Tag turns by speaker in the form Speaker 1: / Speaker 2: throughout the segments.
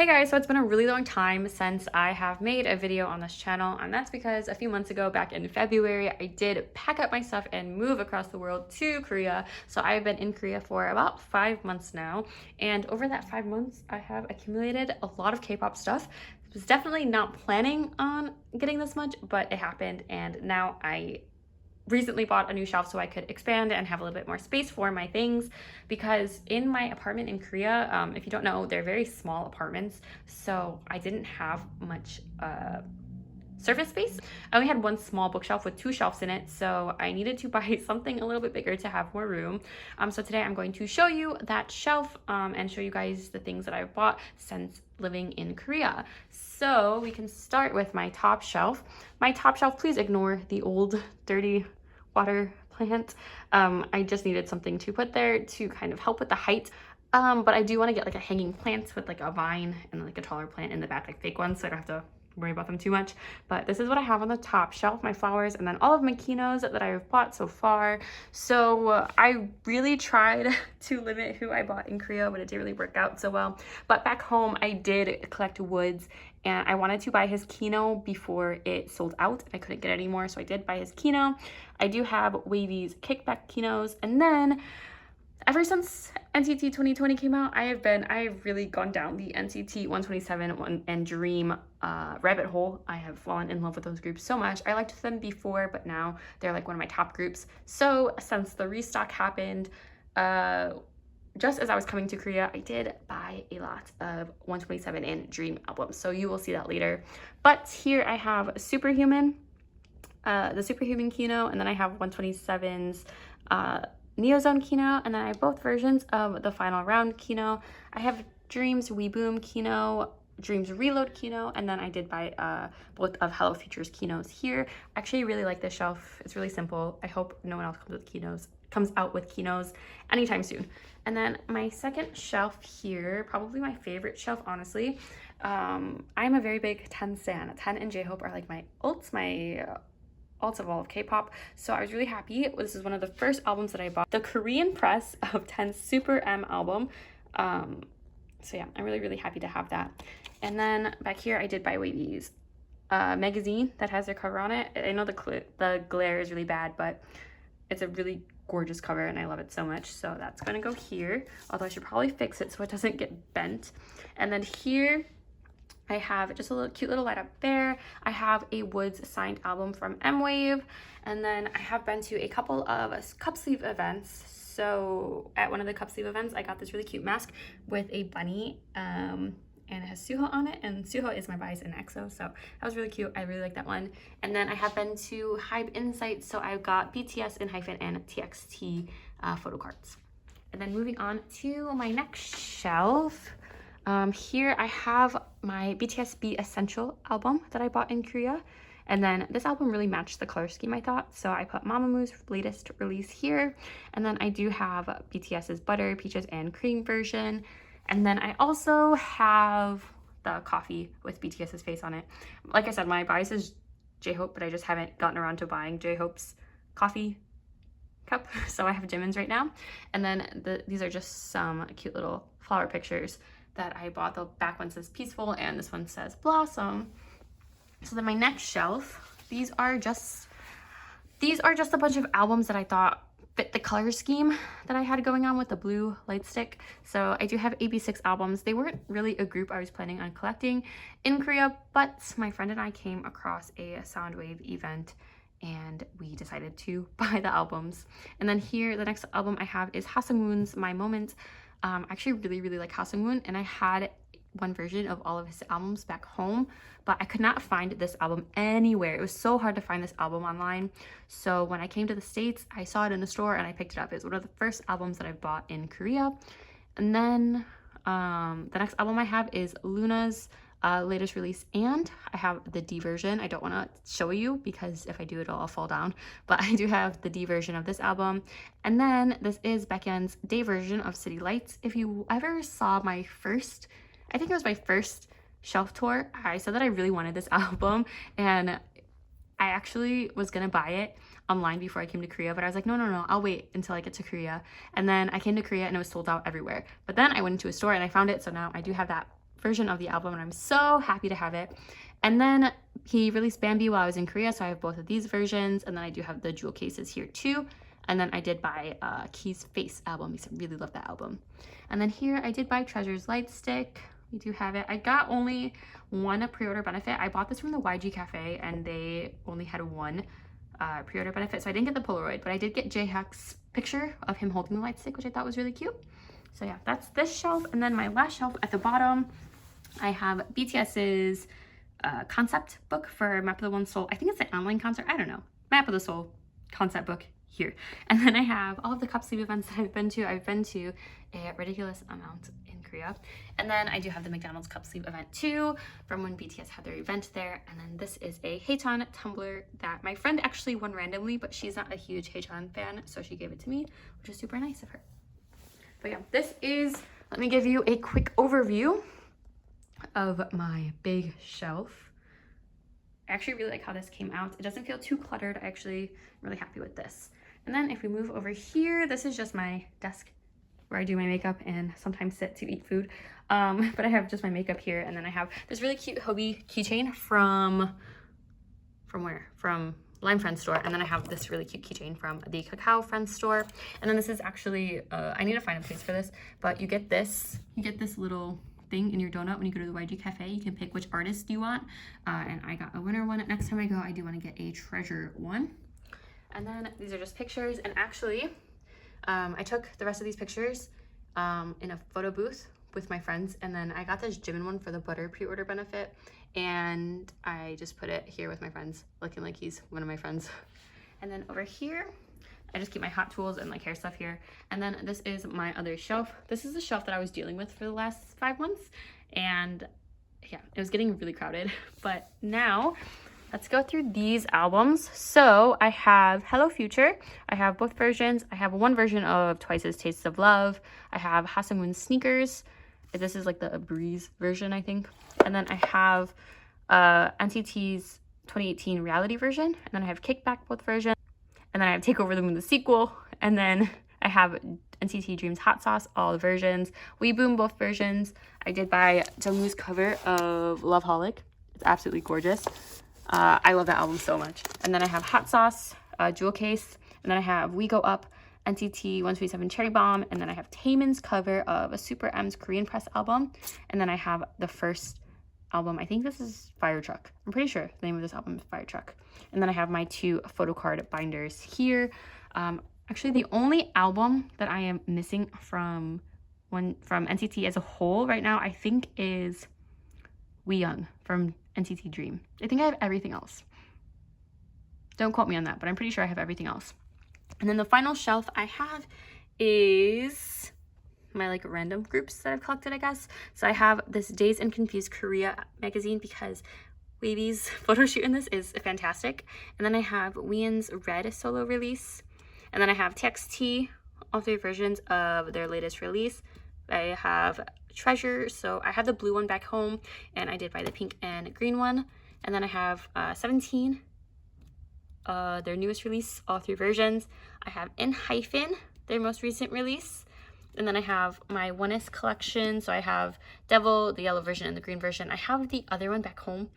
Speaker 1: Hey guys, so it's been a really long time since I have made a video on this channel, and that's because a few months ago, back in February, I did pack up my stuff and move across the world to Korea. So I've been in Korea for about 5 months now, and over that 5 months, I have accumulated a lot of K-pop stuff. I was definitely not planning on getting this much, but it happened, and now I recently bought a new shelf so I could expand and have a little bit more space for my things, because in my apartment in Korea, if you don't know, they're very small apartments, so I didn't have much surface space. I only had one small bookshelf with 2 shelves in it, so I needed to buy something a little bit bigger to have more room. So today I'm going to show you that shelf and show you guys the things that I've bought since living in Korea. So we can start with my top shelf. My top shelf, please ignore the old dirty water plant. I just needed something to put there to kind of help with the height. But I do want to get like a hanging plant with like a vine and like a taller plant in the back, like fake ones, so I don't have to worry about them too much. But this is what I have on the top shelf, my flowers, and then all of my kinos that I've bought so far. So I really tried to limit who I bought in Korea, but it didn't really work out so well. But back home, I did collect woods, and I wanted to buy his kino before it sold out. I couldn't get it anymore, so I did buy his kino. I do have Wavy's kickback kinos, and then ever since NCT 2020 came out, I've really gone down the NCT 127 and Dream rabbit hole. I have fallen in love with those groups so much. I liked them before, but now they're like one of my top groups. So since the restock happened, just as I was coming to Korea, I did buy a lot of 127 and Dream albums. So you will see that later. But here I have Superhuman, the Superhuman Kino, and then I have 127's Neozone Kino, and then I have both versions of the Final Round Kino. I have Dreams Weeboom Kino, Dreams Reload Kino, and then I did buy both of Hello Future's Kinos here. I actually really like this shelf. It's really simple. I hope no one else comes out with Kinos anytime soon. And then my second shelf here, probably my favorite shelf, honestly. I'm a very big 10 stan. 10 and J-Hope are like my ults, alts of all of K-pop, so I was really happy. This is one of the first albums that I bought, the Korean press of 10's Super M album. So yeah, I'm really happy to have that. And then back here, I did buy Wavy's magazine that has their cover on it. I know the glare is really bad, but it's a really gorgeous cover and I love it so much, so that's gonna go here, although I should probably fix it so it doesn't get bent. And then here I have just a cute little light up there. I have a Woods signed album from M-Wave, and then I have been to a couple of cup sleeve events. So at one of the cup sleeve events, I got this really cute mask with a bunny, and it has Suho on it, and Suho is my bias in EXO, so that was really cute. I really like that one. And then I have been to Hybe Insight, so I've got BTS in hyphen and TXT photo cards. And then moving on to my next shelf. Here I have my BTS B Essential album that I bought in Korea, and then this album really matched the color scheme, I thought, so I put Mamamoo's latest release here. And then I do have BTS's Butter, Peaches, and Cream version, and then I also have the coffee with BTS's face on it. Like I said, my bias is J-Hope, but I just haven't gotten around to buying J-Hope's coffee cup, so I have Jimin's right now. And then these are just some cute little flower pictures that I bought. The back one says Peaceful and this one says Blossom. So then my next shelf, these are just a bunch of albums that I thought fit the color scheme that I had going on with the blue light stick. So I do have AB6 albums. They weren't really a group I was planning on collecting in Korea, but my friend and I came across a Soundwave event and we decided to buy the albums. And then here, the next album I have is Ha-Seung-Woon's My Moment. I actually really like Ha-Seung-Woon, and I had one version of all of his albums back home, but I could not find this album anywhere. It was so hard to find this album online. So when I came to the States, I saw it in the store and I picked it up. It's one of the first albums that I bought in Korea. And then the next album I have is Luna's latest release, and I have the D version. I don't want to show you because if I do, it'll all fall down, but I do have the D version of this album. And then this is Baekhyun's day version of City Lights. If you ever saw my first, I think it was my first shelf tour, I said that I really wanted this album, and I actually was gonna buy it online before I came to Korea, but I was like, no, I'll wait until I get to Korea. And then I came to Korea and it was sold out everywhere. But then I went into a store and I found it, so now I do have that version of the album, and I'm so happy to have it. And then he released Bambi while I was in Korea, so I have both of these versions, and then I do have the jewel cases here too. And then I did buy Key's Face album because I really love that album. And then here I did buy Treasure's Light Stick. We do have it. I got only one pre-order benefit. I bought this from the YG Cafe and they only had one pre-order benefit, so I didn't get the Polaroid, but I did get J-Huck's picture of him holding the light stick, which I thought was really cute. So yeah, that's this shelf. And then my last shelf at the bottom, I have BTS's concept book for Map of the One Soul. I think it's an online concert. I don't know. Map of the Soul concept book here. And then I have all of the cup sleeve events that I've been to. I've been to a ridiculous amount in Korea. And then I do have the McDonald's cup sleeve event too from when BTS had their event there. And then this is a Haechan tumbler that my friend actually won randomly, but she's not a huge Haechan fan, so she gave it to me, which is super nice of her. But yeah, this is, let me give you a quick overview of my big shelf. I actually really like how this came out. It doesn't feel too cluttered. I actually am really happy with this. And then if we move over here, this is just my desk where I do my makeup and sometimes sit to eat food. But I have just my makeup here, and then I have this really cute Hobie keychain from where? From Lime Friends store. And then I have this really cute keychain from the Cacao Friends store. And then this is actually, I need to find a place for this, but you get this little thing in your donut when you go to the YG Cafe. You can pick which artist you want. And I got a winner one. Next time I go, I do want to get a treasure one. And then these are just pictures. And actually, I took the rest of these pictures in a photo booth with my friends. And then I got this Jimin one for the butter pre-order benefit. And I just put it here with my friends, looking like he's one of my friends. And then over here, I just keep my hot tools and like hair stuff here. And then this is my other shelf. This is the shelf that I was dealing with for the last 5 months. And yeah, it was getting really crowded. But now let's go through these albums. So I have Hello Future. I have both versions. I have one version of Twice's Tastes of Love. I have Ha Sung-woon's Sneakers. This is like the Breeze version, I think. And then I have NCT's 2018 reality version. And then I have Kickback, both versions. And then I have Take Over the Moon, the sequel. And then I have NCT Dream's Hot Sauce, all the versions. We Boom, both versions. I did buy Jungwoo's cover of Loveholic. It's absolutely gorgeous. I love that album so much. And then I have Hot Sauce, Jewel Case. And then I have We Go Up, NCT 127 Cherry Bomb. And then I have Taemin's cover of a Super M's Korean Press album. And then I have the first album. I think this is Fire Truck. I'm pretty sure the name of this album is Fire Truck. And then I have my 2 photo card binders here. Actually, the only album that I am missing from NCT as a whole right now, I think, is We Young from NCT Dream. I think I have everything else. Don't quote me on that, but I'm pretty sure I have everything else. And then the final shelf I have is my like random groups that I've collected, I guess. So I have this Dazed and Confused Korea magazine because Wavy's photo shoot in this is fantastic. And then I have Wheeon's Red solo release. And then I have TXT, all 3 versions of their latest release. I have Treasure, so I have the blue one back home, and I did buy the pink and green one. And then I have 17, their newest release, all 3 versions. I have In Hyphen, their most recent release. And then I have my Onest collection, so I have Devil, the yellow version, and the green version. I have the other one back home,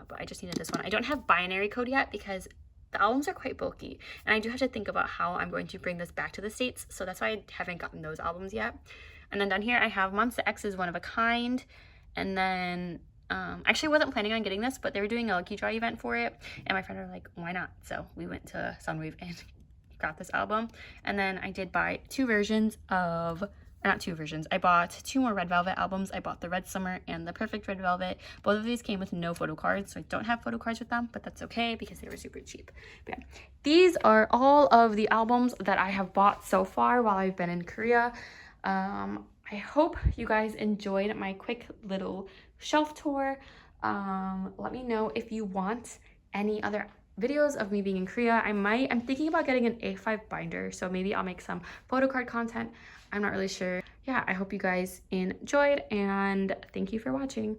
Speaker 1: but I just needed this one. I don't have binary code yet because the albums are quite bulky, and I do have to think about how I'm going to bring this back to the States, so that's why I haven't gotten those albums yet. And then down here I have Monsta X's One of a Kind, and then actually wasn't planning on getting this, but they were doing a lucky draw event for it, and my friend were like, why not? So we went to Sunwave and got this album. And then I did buy 2 versions of, not 2 versions, I bought 2 more Red Velvet albums. I bought the Red Summer and the Perfect Red Velvet. Both of these came with no photo cards, so I don't have photo cards with them, but that's okay because they were super cheap. But yeah, these are all of the albums that I have bought so far while I've been in Korea. I hope you guys enjoyed my quick little shelf tour. Let me know if you want any other videos of me being in Korea. I'm thinking about getting an A5 binder, so maybe I'll make some photo card content. I'm not really sure. Yeah, I hope you guys enjoyed, and thank you for watching.